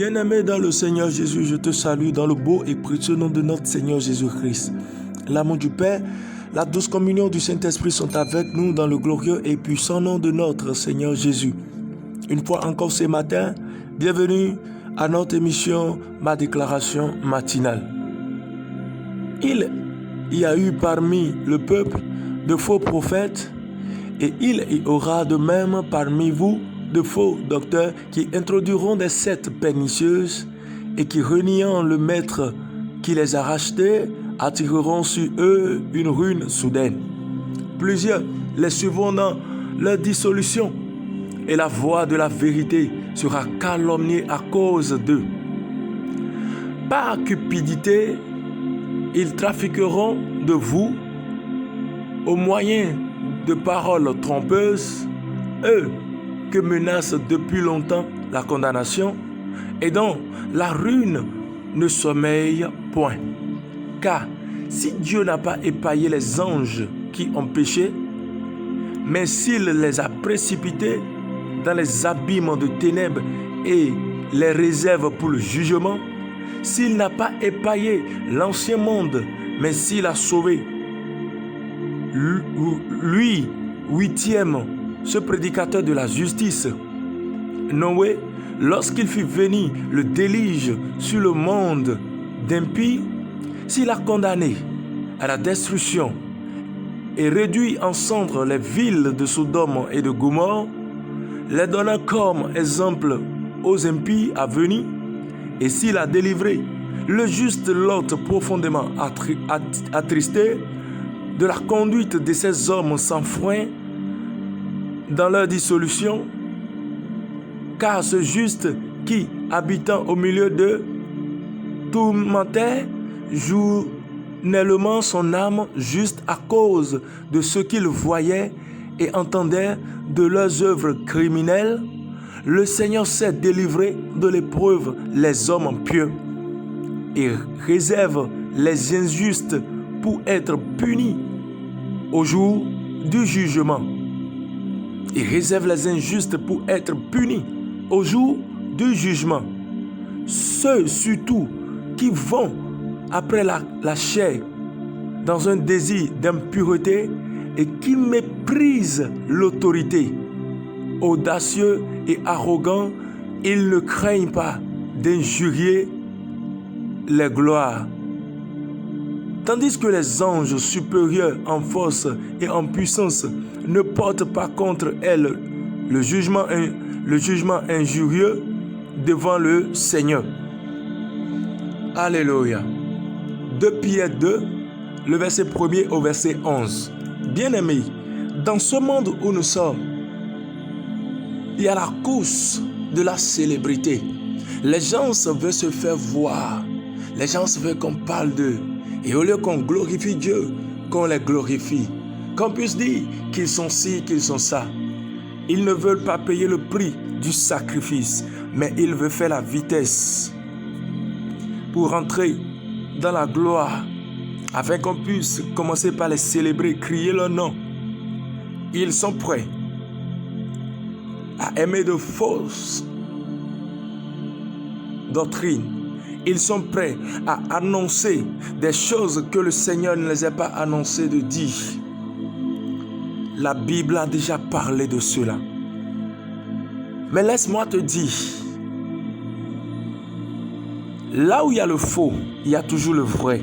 Bien-aimé dans le Seigneur Jésus, je te salue dans le beau et précieux nom de notre Seigneur Jésus-Christ. L'amour du Père, la douce communion du Saint-Esprit sont avec nous dans le glorieux et puissant nom de notre Seigneur Jésus. Une fois encore ce matin, bienvenue à notre émission Ma déclaration matinale. Il y a eu parmi le peuple de faux prophètes et il y aura de même parmi vous de faux docteurs qui introduiront des sectes pernicieuses et qui, reniant le maître qui les a rachetés, attireront sur eux une ruine soudaine. Plusieurs les suivront dans leur dissolution et la voix de la vérité sera calomniée à cause d'eux. Par cupidité, ils trafiqueront de vous au moyen de paroles trompeuses, eux que menace depuis longtemps la condamnation et dont la ruine ne sommeille point. Car si Dieu n'a pas épargné les anges qui ont péché, mais s'il les a précipités dans les abîmes de ténèbres et les réserve pour le jugement, s'il n'a pas épargné l'ancien monde, mais s'il a sauvé lui, huitième, ce prédicateur de la justice, Noé, lorsqu'il fit venir le déluge sur le monde d'impies, s'il a condamné à la destruction et réduit en cendres les villes de Sodome et de Gomorrhe, les donnant comme exemple aux impies à venir, et s'il a délivré le juste Lot profondément attristé de la conduite de ces hommes sans frein dans leur dissolution, car ce juste qui, habitant au milieu d'eux, tourmentait journellement son âme juste à cause de ce qu'il voyait et entendait de leurs œuvres criminelles, le Seigneur sait délivrer de l'épreuve les hommes pieux et réserve les injustes pour être punis au jour du jugement. Il réserve les injustes pour être punis au jour du jugement. Ceux surtout qui vont après la chair dans un désir d'impureté et qui méprisent l'autorité. Audacieux et arrogants, ils ne craignent pas d'injurier les gloires. Tandis que les anges supérieurs en force et en puissance ne portent pas contre elles le jugement injurieux devant le Seigneur. Alléluia. 2 Pierre 2, le verset 1er au verset 11. Bien-aimés, dans ce monde où nous sommes, il y a la course de la célébrité. Les gens veulent se faire voir. Les gens veulent qu'on parle d'eux. Et au lieu qu'on glorifie Dieu, qu'on les glorifie, qu'on puisse dire qu'ils sont ci, qu'ils sont ça. Ils ne veulent pas payer le prix du sacrifice, mais ils veulent faire la vitesse pour rentrer dans la gloire, afin qu'on puisse commencer par les célébrer, crier leur nom. Ils sont prêts à aimer de fausses doctrines. Ils sont prêts à annoncer des choses que le Seigneur ne les a pas annoncées de dire. La Bible a déjà parlé de cela. Mais laisse-moi te dire, là où il y a le faux, il y a toujours le vrai.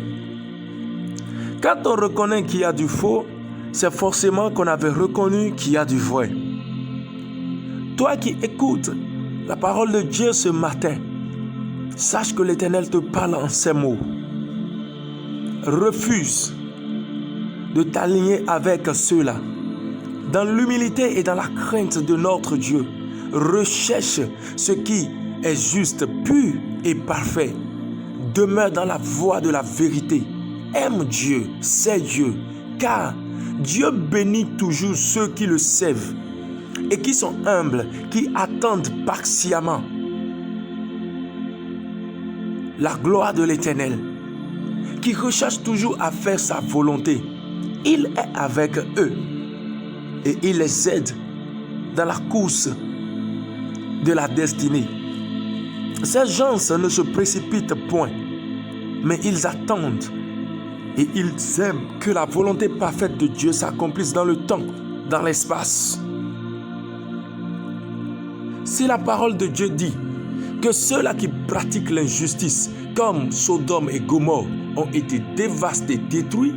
Quand on reconnaît qu'il y a du faux, c'est forcément qu'on avait reconnu qu'il y a du vrai. Toi qui écoutes la parole de Dieu ce matin, sache que l'Éternel te parle en ces mots. Refuse de t'aligner avec ceux-là. Dans l'humilité et dans la crainte de notre Dieu, recherche ce qui est juste, pur et parfait. Demeure dans la voie de la vérité. Aime Dieu, sais Dieu, car Dieu bénit toujours ceux qui le servent et qui sont humbles, qui attendent patiemment la gloire de l'Éternel, qui recherche toujours à faire sa volonté. Il est avec eux et il les aide dans la course de la destinée. Ces gens ne se précipitent point, mais ils attendent et ils aiment que la volonté parfaite de Dieu s'accomplisse dans le temps, dans l'espace. Si la parole de Dieu dit que ceux-là qui pratiquent l'injustice, comme Sodome et Gomorrhe, ont été dévastés, détruits,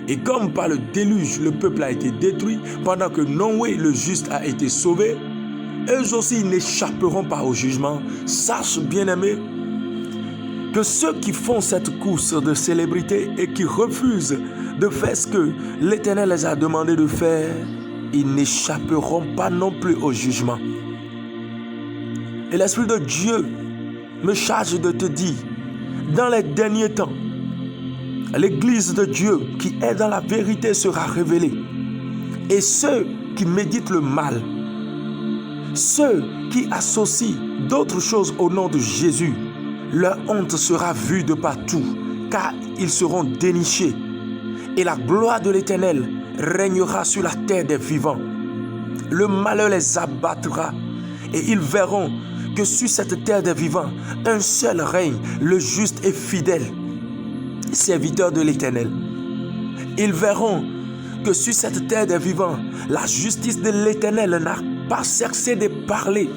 et comme par le déluge, le peuple a été détruit, pendant que Noé, le juste, a été sauvé, eux aussi n'échapperont pas au jugement. Sache, bien-aimé, que ceux qui font cette course de célébrité et qui refusent de faire ce que l'Éternel les a demandé de faire, ils n'échapperont pas non plus au jugement. Et l'Esprit de Dieu me charge de te dire, dans les derniers temps, l'Église de Dieu qui est dans la vérité sera révélée. Et ceux qui méditent le mal, ceux qui associent d'autres choses au nom de Jésus, leur honte sera vue de partout, car ils seront dénichés. Et la gloire de l'Éternel régnera sur la terre des vivants. Le malheur les abattra, et ils verront que sur cette terre des vivants, un seul règne, le juste et fidèle, serviteur de l'Éternel. Ils verront que sur cette terre des vivants, la justice de l'Éternel n'a pas cessé de parler,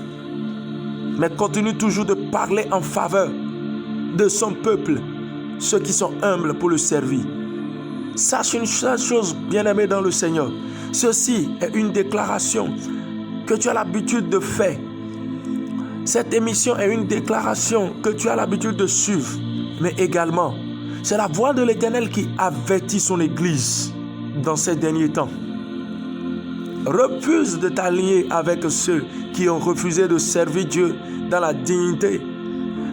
mais continue toujours de parler en faveur de son peuple, ceux qui sont humbles pour le servir. Sache une seule chose, bien-aimé dans le Seigneur. Ceci est une déclaration que tu as l'habitude de faire. Cette émission est une déclaration que tu as l'habitude de suivre. Mais également, c'est la voix de l'Éternel qui avertit son Église dans ces derniers temps. Refuse de t'allier avec ceux qui ont refusé de servir Dieu dans la dignité.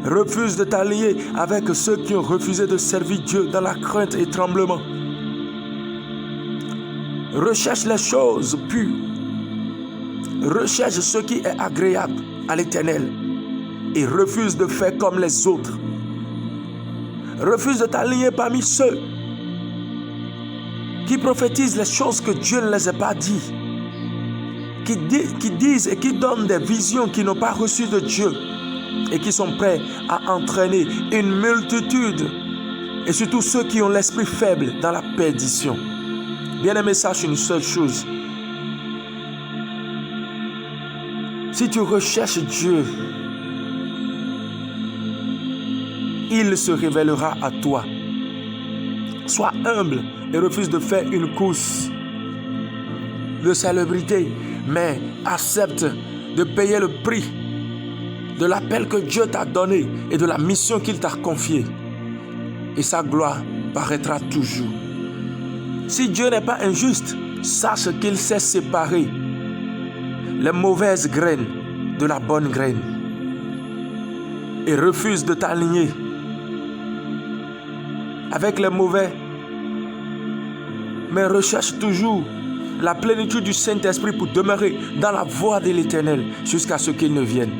Refuse de t'allier avec ceux qui ont refusé de servir Dieu dans la crainte et tremblement. Recherche les choses pures. Recherche ce qui est agréable à l'Éternel et refuse de faire comme les autres. Refuse de t'aligner parmi ceux qui prophétisent les choses que Dieu ne les a pas dit, qui disent et qui donnent des visions qu'ils n'ont pas reçues de Dieu et qui sont prêts à entraîner une multitude, et surtout ceux qui ont l'esprit faible, dans la perdition. Bien-aimé, sache une seule chose. Si tu recherches Dieu, il se révélera à toi. Sois humble et refuse de faire une course de célébrité, mais accepte de payer le prix de l'appel que Dieu t'a donné et de la mission qu'il t'a confiée. Et sa gloire paraîtra toujours. Si Dieu n'est pas injuste, sache qu'il sait séparer les mauvaises graines de la bonne graine. Et refuse de t'aligner avec les mauvais, mais recherche toujours la plénitude du Saint-Esprit pour demeurer dans la voie de l'Éternel jusqu'à ce qu'il ne vienne.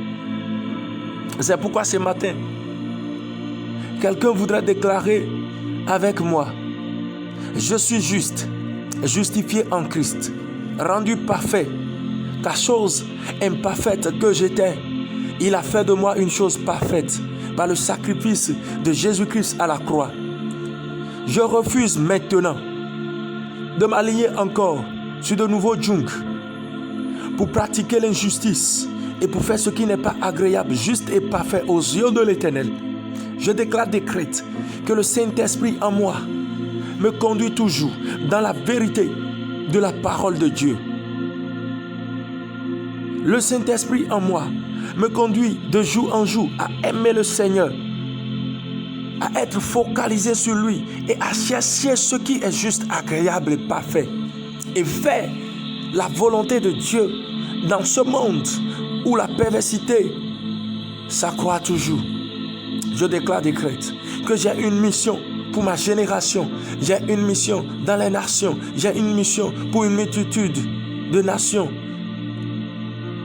C'est pourquoi ce matin, quelqu'un voudrait déclarer avec moi: je suis juste, justifié en Christ, rendu parfait. Ta chose imparfaite que j'étais, il a fait de moi une chose parfaite par le sacrifice de Jésus-Christ à la croix. Je refuse maintenant de m'aligner encore sur de nouveaux djungs pour pratiquer l'injustice et pour faire ce qui n'est pas agréable, juste et parfait aux yeux de l'Éternel. Je décrète que le Saint-Esprit en moi me conduit toujours dans la vérité de la parole de Dieu. Le Saint-Esprit en moi me conduit de jour en jour à aimer le Seigneur, à être focalisé sur lui et à chercher ce qui est juste, agréable et parfait, et faire la volonté de Dieu dans ce monde où la perversité s'accroît toujours. Je décrète que j'ai une mission pour ma génération, j'ai une mission dans les nations, j'ai une mission pour une multitude de nations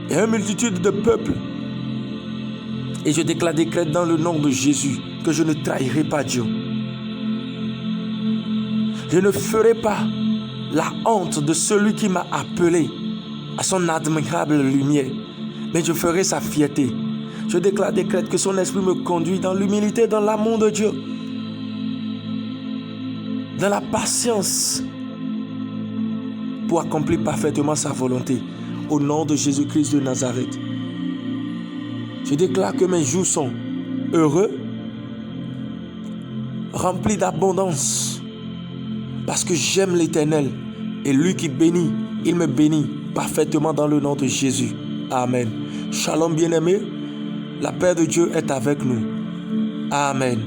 et une multitude de peuples. Et je décrète dans le nom de Jésus que je ne trahirai pas Dieu. Je ne ferai pas la honte de celui qui m'a appelé à son admirable lumière, mais je ferai sa fierté. Je déclare, décrète que son esprit me conduit dans l'humilité, dans l'amour de Dieu, dans la patience, pour accomplir parfaitement sa volonté. Au nom de Jésus-Christ de Nazareth. Je déclare que mes jours sont heureux, remplis d'abondance, parce que j'aime l'Éternel. Et lui qui bénit, il me bénit parfaitement dans le nom de Jésus. Amen. Shalom bien-aimés. La paix de Dieu est avec nous. Amen.